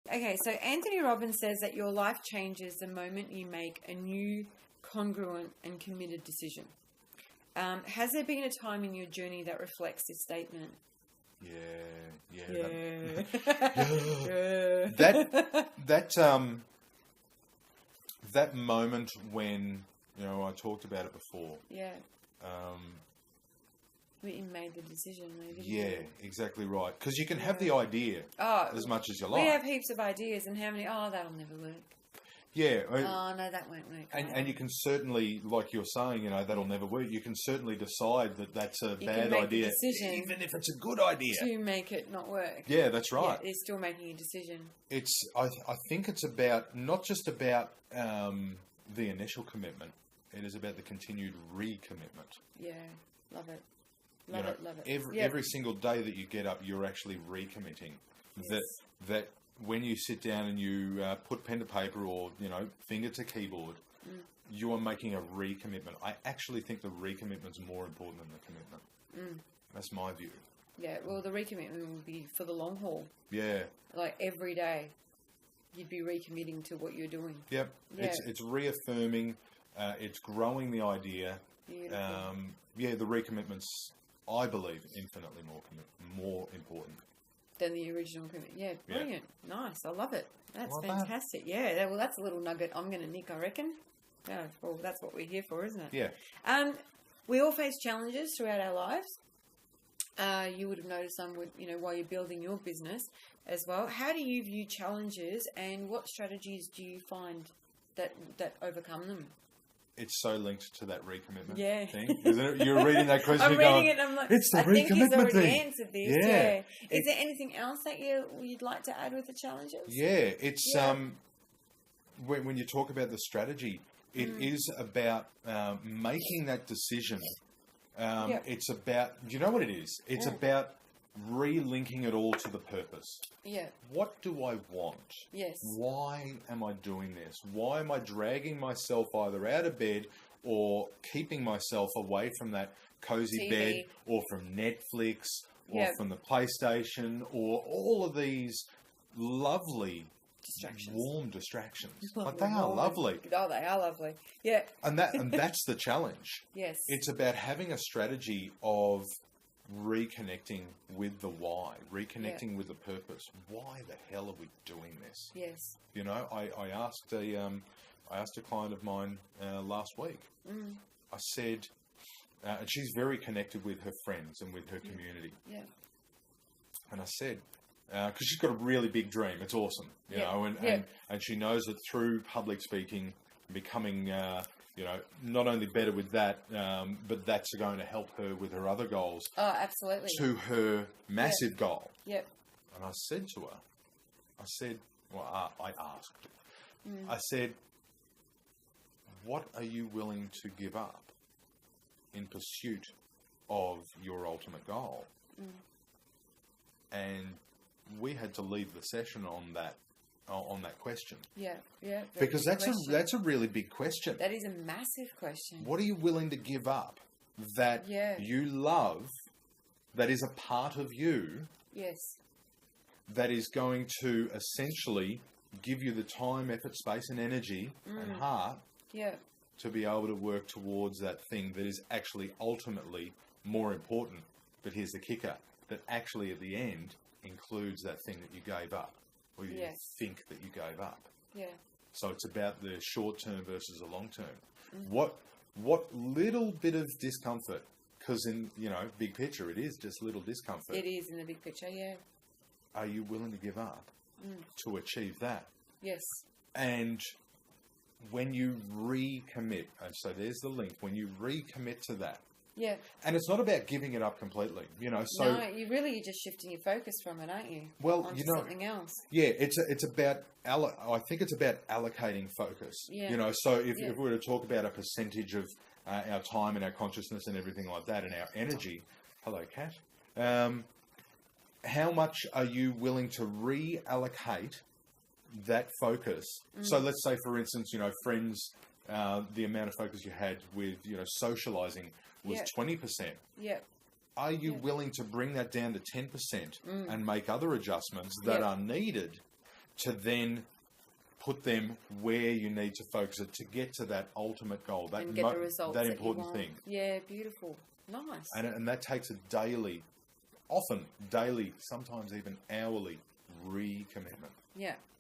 Okay, so Anthony Robbins says that your life changes the moment you make a new, congruent, and committed decision. Has there been a time in your journey that reflects this statement? Yeah. That moment when, I talked about it before. Yeah. You made the decision, maybe. Yeah, exactly right. Because you can have the idea as much as you like. We have heaps of ideas, and how many? Oh, that'll never work. Yeah. Oh, no, that won't work. And you can certainly, like you're saying, that'll never work. You can certainly decide that that's a bad idea, even if it's a good idea. To make it not work. Yeah, that's right. Yeah, it's still making a decision. I think it's about, not just about the initial commitment. It is about the continued recommitment. Yeah, love it. Love it. Every single day that you get up, you're actually recommitting. Yes. That when you sit down and you put pen to paper or, finger to keyboard, you are making a recommitment. I actually think the recommitment's more important than the commitment. That's my view. Yeah, well, the recommitment will be for the long haul. Yeah. Like every day, you'd be recommitting to what you're doing. Yep. Yeah. It's reaffirming, it's growing the idea. Beautiful. The recommitment's, I believe, infinitely more important than the original commitment. Yeah, brilliant. Yeah. Nice. I love it. That's fantastic. Yeah, well, that's a little nugget I'm going to nick, I reckon. Yeah, well, that's what we're here for, isn't it? Yeah. We all face challenges throughout our lives. You would have noticed some, while you're building your business as well. How do you view challenges, and what strategies do you find that overcome them? It's so linked to that recommitment thing, isn't it? You're reading that question. I'm reading it and I'm like, it's the I think he's already thing. Answered this. Yeah. Is there anything else that you'd like to add with the challenges? Yeah, it's when you talk about the strategy, it is about making that decision. It's about, you know what it is? It's about relinking it all to the purpose. Yeah. What do I want? Yes. Why am I doing this? Why am I dragging myself either out of bed or keeping myself away from that cozy TV. bed, or from Netflix, or from the PlayStation, or all of these lovely warm distractions. But they are lovely. Oh, they are lovely. Yeah. And that's the challenge. Yes. It's about having a strategy of reconnecting with the why, reconnecting with the purpose. Why the hell are we doing this? Yes. I asked a client of mine last week. I said, and she's very connected with her friends and with her community. Yeah. And I said, because she's got a really big dream. It's awesome, you know, and she knows that through public speaking, becoming not only better with that, but that's going to help her with her other goals. Oh, absolutely. To her massive goal. Yep. And I said to her, I asked, I said, what are you willing to give up in pursuit of your ultimate goal? And we had to leave the session on that question. Yeah. Because that's a really big question. That is a massive question. What are you willing to give up that you love, that is a part of you? Yes. That is going to essentially give you the time, effort, space and energy and heart to be able to work towards that thing that is actually ultimately more important. But here's the kicker, that actually at the end includes that thing that you gave up, or you think that you gave up. Yeah. So it's about the short term versus the long term. What little bit of discomfort, because in big picture it is just little discomfort. It is in the big picture, yeah. Are you willing to give up to achieve that? Yes. And when you recommit, and so there's the link, when you recommit to that. Yeah. And it's not about giving it up completely, So no, you're just shifting your focus from it, aren't you? Well, onto something else. Yeah, it's about. I think it's about allocating focus. Yeah. So if we were to talk about a percentage of our time and our consciousness and everything like that, and our energy. Hello, Kat. How much are you willing to reallocate that focus? So let's say, for instance, friends, the amount of focus you had with, socializing was 20%. Yeah. Are you willing to bring that down to 10% and make other adjustments that are needed to then put them where you need to focus it to get to that ultimate goal, that and get the results that important thing. Yeah, beautiful. Nice. And that takes a daily, often daily, sometimes even hourly recommitment. Yeah.